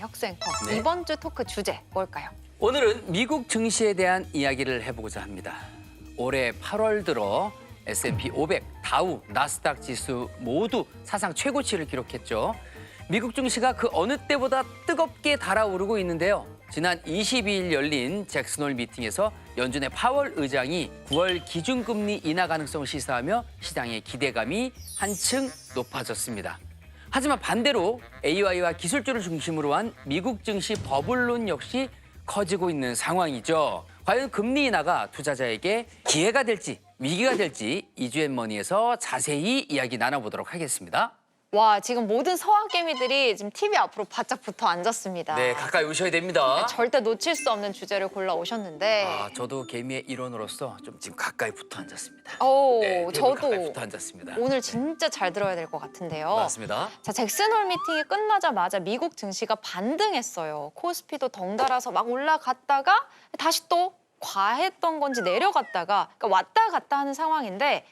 혁수앵커. 네. 이번 주 토크 주제 뭘까요? 오늘은 미국 증시에 대한 이야기를 해보고자 합니다. 올해 8월 들어 S&P 500, 다우, 나스닥 지수 모두 사상 최고치를 기록했죠. 미국 증시가 그 어느 때보다 뜨겁게 달아오르고 있는데요. 지난 22일 열린 잭슨홀 미팅에서 연준의 파월 의장이 9월 기준금리 인하 가능성을 시사하며 시장의 기대감이 한층 높아졌습니다. 하지만 반대로 AI와 기술주를 중심으로 한 미국 증시 버블론 역시 커지고 있는 상황이죠. 과연 금리 인하가 투자자에게 기회가 될지 위기가 될지 이주앤머니에서 자세히 이야기 나눠보도록 하겠습니다. 와, 지금 모든 서학개미들이 지금 TV 앞으로 바짝 붙어 앉았습니다. 네, 가까이 오셔야 됩니다. 절대 놓칠 수 없는 주제를 골라 오셨는데. 저도 개미의 일원으로서 좀 지금 가까이 붙어 앉았습니다. 오, 네, 테이블 저도 가까이 붙어 앉았습니다. 오늘 진짜 잘 들어야 될 것 같은데요. 맞습니다. 자, 잭슨홀 미팅이 끝나자마자 미국 증시가 반등했어요. 코스피도 덩달아서 막 올라갔다가 다시 또 과했던 건지 내려갔다가 그러니까 왔다 갔다 하는 상황인데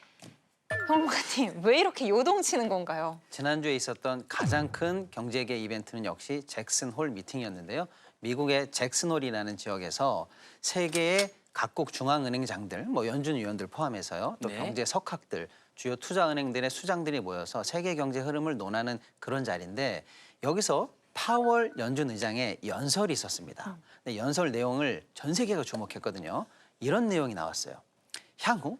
평론가님 왜 이렇게 요동치는 건가요? 지난주에 있었던 가장 큰 경제계 이벤트는 역시 잭슨홀 미팅이었는데요. 미국의 잭슨홀이라는 지역에서 세계의 각국 중앙은행장들, 연준 위원들 포함해서요. 또 네. 경제 석학들, 주요 투자은행들의 수장들이 모여서 세계 경제 흐름을 논하는 그런 자리인데 여기서 파월 연준 의장의 연설이 있었습니다. 근데 연설 내용을 전 세계가 주목했거든요. 이런 내용이 나왔어요. 향후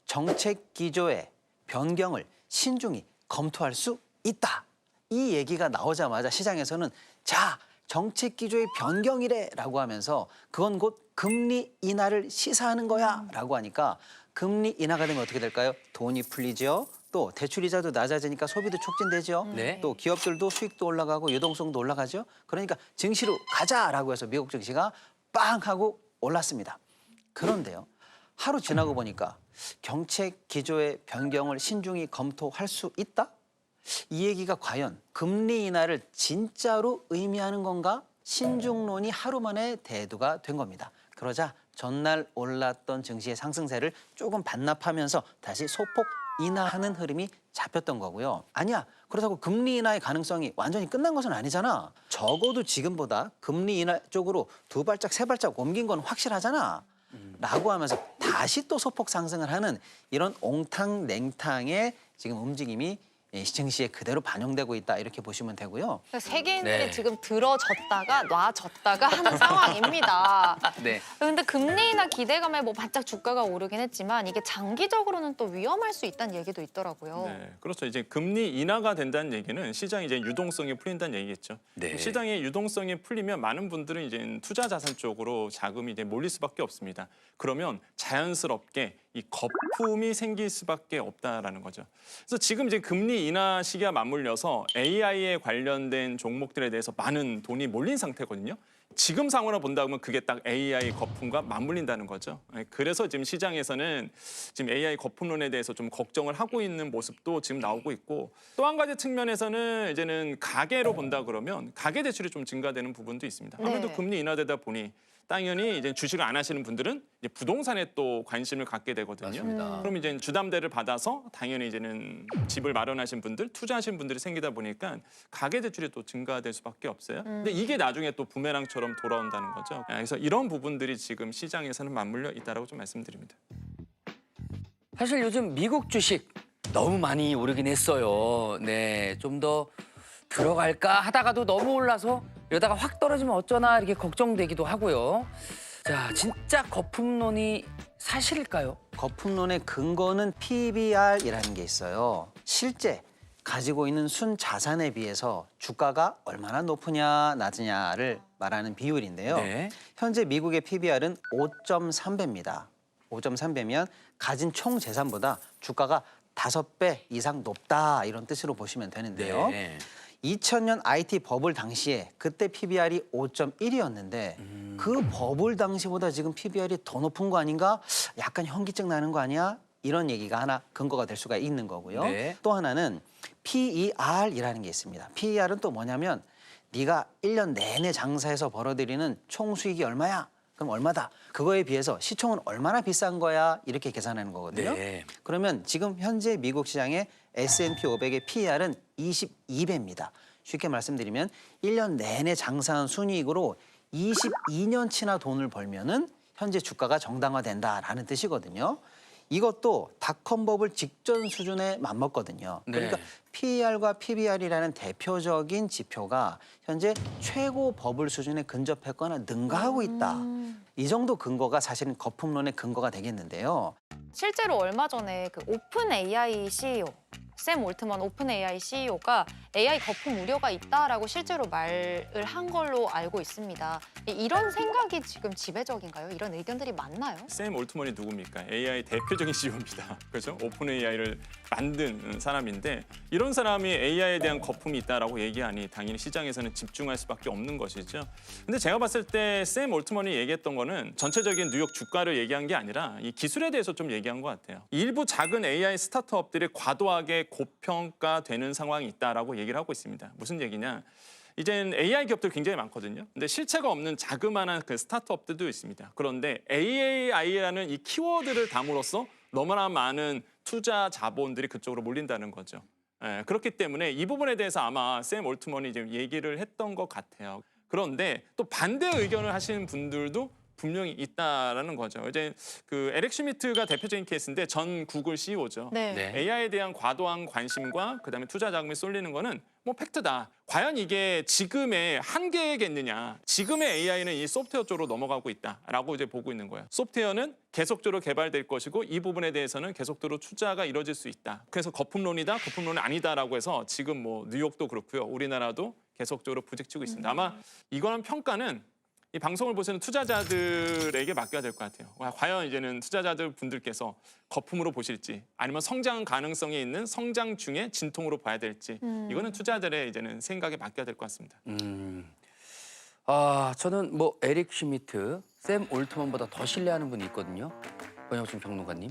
정책 기조의 변경을 신중히 검토할 수 있다. 이 얘기가 나오자마자 시장에서는 자, 정책 기조의 변경이래라고 하면서 그건 곧 금리 인하를 시사하는 거야라고 하니까 금리 인하가 되면 어떻게 될까요? 돈이 풀리죠. 또 대출이자도 낮아지니까 소비도 촉진되죠. 네. 또 기업들도 수익도 올라가고 유동성도 올라가죠. 그러니까 증시로 가자라고 해서 미국 증시가 빵 하고 올랐습니다. 그런데요. 하루 지나고 보니까 정책 기조의 변경을 신중히 검토할 수 있다? 이 얘기가 과연 금리 인하를 진짜로 의미하는 건가? 신중론이 하루 만에 대두가 된 겁니다. 그러자 전날 올랐던 증시의 상승세를 조금 반납하면서 다시 소폭 인하하는 흐름이 잡혔던 거고요. 아니야, 그렇다고 금리 인하의 가능성이 완전히 끝난 것은 아니잖아. 적어도 지금보다 금리 인하 쪽으로 두 발짝, 세 발짝 옮긴 건 확실하잖아. 라고 하면서 다시 또 소폭 상승을 하는 이런 옹탕냉탕의 지금 움직임이 증시에 그대로 반영되고 있다 이렇게 보시면 되고요. 그러니까 세계인들이 네. 지금 들어졌다가 놔졌다가 하는 상황입니다. 네. 근데 금리 인하 기대감에 바짝 주가가 오르긴 했지만 이게 장기적으로는 또 위험할 수 있다는 얘기도 있더라고요. 네, 그렇죠. 이제 금리 인하가 된다는 얘기는 시장이 이제 유동성이 풀린다는 얘기겠죠. 네. 시장의 유동성이 풀리면 많은 분들은 이제 투자 자산 쪽으로 자금이 이제 몰릴 수밖에 없습니다. 그러면 자연스럽게 이 거품이 생길 수밖에 없다라는 거죠. 그래서 지금 이제 금리 인하 시기와 맞물려서 AI에 관련된 종목들에 대해서 많은 돈이 몰린 상태거든요. 지금 상황으로 본다면 그게 딱 AI 거품과 맞물린다는 거죠. 그래서 지금 시장에서는 지금 AI 거품론에 대해서 좀 걱정을 하고 있는 모습도 지금 나오고 있고 또 한 가지 측면에서는 이제는 가계로 본다 그러면 가계 대출이 좀 증가되는 부분도 있습니다. 아무래도 네. 금리 인하되다 보니 당연히 이제 주식을 안 하시는 분들은 이제 부동산에 또 관심을 갖게 되거든요. 맞습니다. 그럼 이제 주담대를 받아서 당연히 이제는 집을 마련하신 분들, 투자하신 분들이 생기다 보니까 가계 대출이 또 증가될 수밖에 없어요. 근데 이게 나중에 또 부메랑처럼 돌아온다는 거죠. 그래서 이런 부분들이 지금 시장에서는 맞물려 있다라고 좀 말씀드립니다. 사실 요즘 미국 주식 너무 많이 오르긴 했어요. 네, 좀 더 들어갈까 하다가도 너무 올라서 이러다가 확 떨어지면 어쩌나 이렇게 걱정되기도 하고요. 자, 진짜 거품론이 사실일까요? 거품론의 근거는 PBR이라는 게 있어요. 실제 가지고 있는 순자산에 비해서 주가가 얼마나 높으냐 낮으냐를 말하는 비율인데요. 네. 현재 미국의 PBR은 5.3배입니다. 5.3배면 가진 총 재산보다 주가가 5배 이상 높다 이런 뜻으로 보시면 되는데요. 네. 2000년 IT 버블 당시에 그때 PBR이 5.1이었는데 그 버블 당시보다 지금 PBR이 더 높은 거 아닌가? 약간 현기증 나는 거 아니야? 이런 얘기가 하나 근거가 될 수가 있는 거고요. 네. 또 하나는 PER이라는 게 있습니다. PER은 또 뭐냐면 네가 1년 내내 장사해서 벌어들이는 총 수익이 얼마야? 그럼 얼마다? 그거에 비해서 시총은 얼마나 비싼 거야? 이렇게 계산하는 거거든요. 네. 그러면 지금 현재 미국 시장의 S&P 500의 PER은 22배입니다. 쉽게 말씀드리면 1년 내내 장사한 순이익으로 22년치나 돈을 벌면은 현재 주가가 정당화된다라는 뜻이거든요. 이것도 닷컴버블 직전 수준에 맞먹거든요. 그러니까 네. PER과 PBR이라는 대표적인 지표가 현재 최고 버블 수준에 근접했거나 능가하고 있다. 이 정도 근거가 사실은 거품론의 근거가 되겠는데요. 실제로 얼마 전에 그 오픈 AI CEO 샘 올트먼 오픈 AI CEO가 AI 거품 우려가 있다라고 실제로 말을 한 걸로 알고 있습니다. 이런 생각이 지금 지배적인가요? 이런 의견들이 많나요? 샘 올트먼이 누굽니까? AI 대표적인 CEO입니다. 그렇죠? 오픈 AI를 만든 사람인데 이런 사람이 AI에 대한 거품이 있다라고 얘기하니 당연히 시장에서는 집중할 수밖에 없는 것이죠. 근데 제가 봤을 때 샘 올트먼이 얘기했던 거는 전체적인 뉴욕 주가를 얘기한 게 아니라 이 기술에 대해서 좀 얘기한 것 같아요. 일부 작은 AI 스타트업들이 과도하게 고평가되는 상황이 있다라고 얘기를 하고 있습니다. 무슨 얘기냐? 이젠 AI 기업들 굉장히 많거든요. 근데 실체가 없는 자그마한 그 스타트업들도 있습니다. 그런데 AI라는 이 키워드를 담으로써 너무나 많은 투자 자본들이 그쪽으로 몰린다는 거죠. 그렇기 때문에 이 부분에 대해서 아마 샘 올트먼이 지금 얘기를 했던 것 같아요. 그런데 또 반대 의견을 하시는 분들도 분명히 있다라는 거죠. 이제 그 에릭 슈미트가 대표적인 케이스인데 전 구글 CEO죠. 네. AI에 대한 과도한 관심과 그다음에 투자 자금이 쏠리는 거는 뭐 팩트다. 과연 이게 지금의 한계겠느냐. 지금의 AI는 이 소프트웨어 쪽으로 넘어가고 있다라고 이제 보고 있는 거예요. 소프트웨어는 계속적으로 개발될 것이고 이 부분에 대해서는 계속적으로 투자가 이뤄질 수 있다. 그래서 거품론이다, 거품론은 아니다라고 해서 지금 뭐 뉴욕도 그렇고요. 우리나라도 계속적으로 부딪히고 있습니다. 아마 이거는 평가는 이 방송을 보시는 투자자들에게 맡겨야 될 것 같아요. 과연 이제는 투자자들 분들께서 거품으로 보실지 아니면 성장 가능성이 있는 성장 중에 진통으로 봐야 될지 이거는 투자자들의 이제는 생각에 맡겨야 될 것 같습니다. 저는 뭐 에릭 슈미트, 샘 올트먼보다 더 신뢰하는 분이 있거든요. 권혁준 평론가님.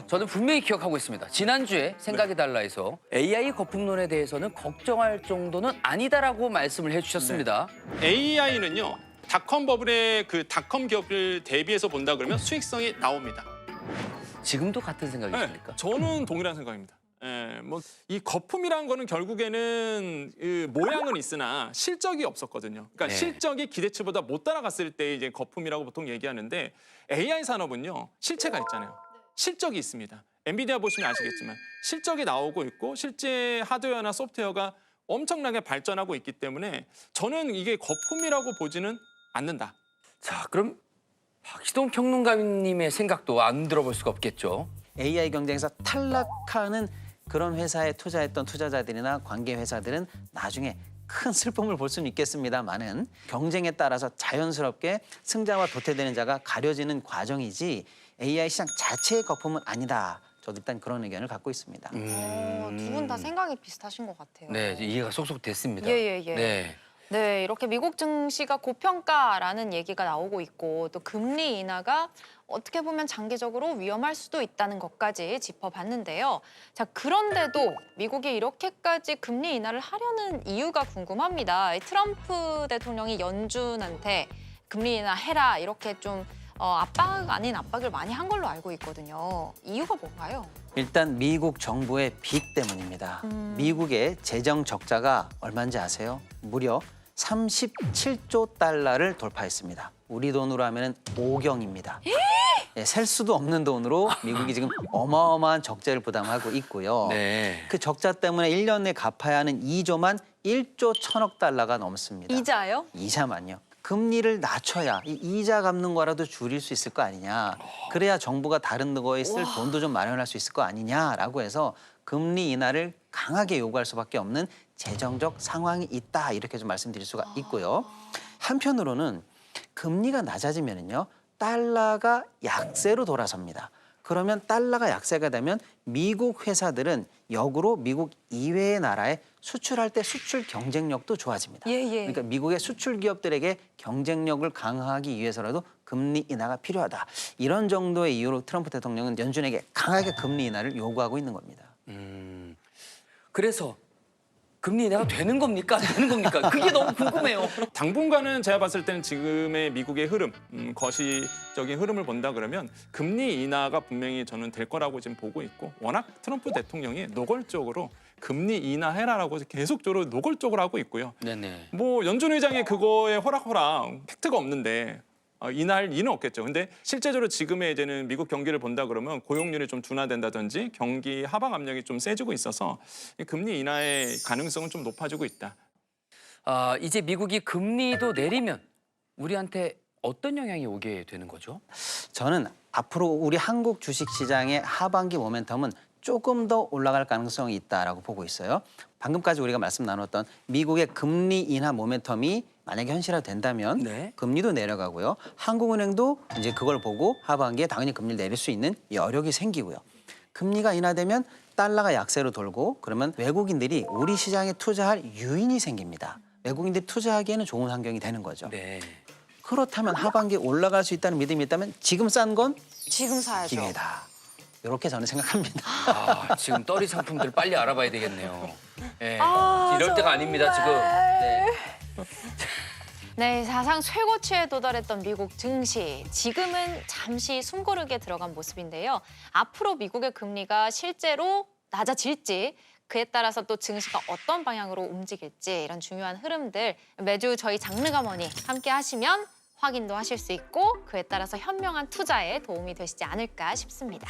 저는 분명히 기억하고 있습니다. 지난주에 생각이 달라해서 AI 거품론에 대해서는 걱정할 정도는 아니다라고 말씀을 해주셨습니다. AI는요. 닷컴 버블의 그 닷컴 기업을 대비해서 본다 그러면 수익성이 나옵니다. 지금도 같은 생각이십니까? 저는 동일한 생각입니다. 뭐 이 거품이라는 거는 결국에는 모양은 있으나 실적이 없었거든요. 그러니까 네. 실적이 기대치보다 못 따라갔을 때 이제 거품이라고 보통 얘기하는데 AI 산업은요 실체가 있잖아요. 실적이 있습니다. 엔비디아 보시면 아시겠지만 실적이 나오고 있고 실제 하드웨어나 소프트웨어가 엄청나게 발전하고 있기 때문에 저는 이게 거품이라고 보지는 않는다. 자, 그럼 박시동 평론가님의 생각도 안 들어볼 수가 없겠죠. AI 경쟁에서 탈락하는 그런 회사에 투자했던 투자자들이나 관계 회사들은 나중에 큰 슬픔을 볼 수는 있겠습니다만은 경쟁에 따라서 자연스럽게 승자와 도태되는 자가 가려지는 과정이지 AI 시장 자체의 거품은 아니다. 저도 일단 그런 의견을 갖고 있습니다. 두 분 다 생각이 비슷하신 것 같아요. 네, 이해가 쏙쏙 됐습니다. 예. 네. 네, 이렇게 미국 증시가 고평가라는 얘기가 나오고 있고 또 금리 인하가 어떻게 보면 장기적으로 위험할 수도 있다는 것까지 짚어봤는데요. 자, 그런데도 미국이 이렇게까지 금리 인하를 하려는 이유가 궁금합니다. 트럼프 대통령이 연준한테 금리 인하 해라 이렇게 좀 압박 아닌 압박을 많이 한 걸로 알고 있거든요. 이유가 뭔가요? 일단 미국 정부의 빚 때문입니다. 미국의 재정 적자가 얼마인지 아세요? 무려 37조 달러를 돌파했습니다. 우리 돈으로 하면 5경입니다. 예, 셀 수도 없는 돈으로 미국이 지금 어마어마한 적자를 부담하고 있고요. 네. 그 적자 때문에 1년 내 갚아야 하는 2조만 1조 1천억 달러가 넘습니다. 이자요? 이자만요. 금리를 낮춰야 이 이자 갚는 거라도 줄일 수 있을 거 아니냐. 그래야 정부가 다른 거에 쓸 돈도 좀 마련할 수 있을 거 아니냐라고 해서 금리 인하를 강하게 요구할 수밖에 없는 재정적 상황이 있다. 이렇게 좀 말씀드릴 수가 있고요. 한편으로는 금리가 낮아지면은요. 달러가 약세로 돌아섭니다. 그러면 달러가 약세가 되면 미국 회사들은 역으로 미국 이외의 나라에 수출할 때 수출 경쟁력도 좋아집니다. 예. 그러니까 미국의 수출 기업들에게 경쟁력을 강화하기 위해서라도 금리 인하가 필요하다. 이런 정도의 이유로 트럼프 대통령은 연준에게 강하게 금리 인하를 요구하고 있는 겁니다. 그래서 금리 인하가 되는 겁니까? 안 되는 겁니까? 그게 너무 궁금해요. 당분간은 제가 봤을 때는 지금의 미국의 흐름, 거시적인 흐름을 본다 그러면 금리 인하가 분명히 저는 될 거라고 지금 보고 있고 워낙 트럼프 대통령이 노골적으로 금리 인하해라라고 계속적으로 노골적으로 하고 있고요. 네네. 뭐 연준 의장의 그거에 호락호락 팩트가 없는데 인하할 리는 없겠죠. 근데 실제적으로 지금의 이제는 미국 경기를 본다 그러면 고용률이 좀 둔화된다든지 경기 하방 압력이 좀 세지고 있어서 이 금리 인하의 가능성은 좀 높아지고 있다. 이제 미국이 금리도 내리면 우리한테 어떤 영향이 오게 되는 거죠? 저는 앞으로 우리 한국 주식시장의 하반기 모멘텀은 조금 더 올라갈 가능성이 있다라고 보고 있어요. 방금까지 우리가 말씀 나눴던 미국의 금리 인하 모멘텀이 만약에 현실화된다면 네. 금리도 내려가고요. 한국은행도 이제 그걸 보고 하반기에 당연히 금리를 내릴 수 있는 여력이 생기고요. 금리가 인하되면 달러가 약세로 돌고 그러면 외국인들이 우리 시장에 투자할 유인이 생깁니다. 외국인들이 투자하기에는 좋은 환경이 되는 거죠. 네. 그렇다면 하반기에 올라갈 수 있다는 믿음이 있다면 지금 싼 건 지금 사야죠. 기회다. 이렇게 저는 생각합니다. 지금 떨이 상품들 빨리 알아봐야 되겠네요. 네. 아, 이럴 때가 아닙니다, 지금. 네. 네, 사상 최고치에 도달했던 미국 증시. 지금은 잠시 숨고르게 들어간 모습인데요. 앞으로 미국의 금리가 실제로 낮아질지 그에 따라서 또 증시가 어떤 방향으로 움직일지 이런 중요한 흐름들 매주 저희 장르가머니 함께 하시면 확인도 하실 수 있고 그에 따라서 현명한 투자에 도움이 되시지 않을까 싶습니다.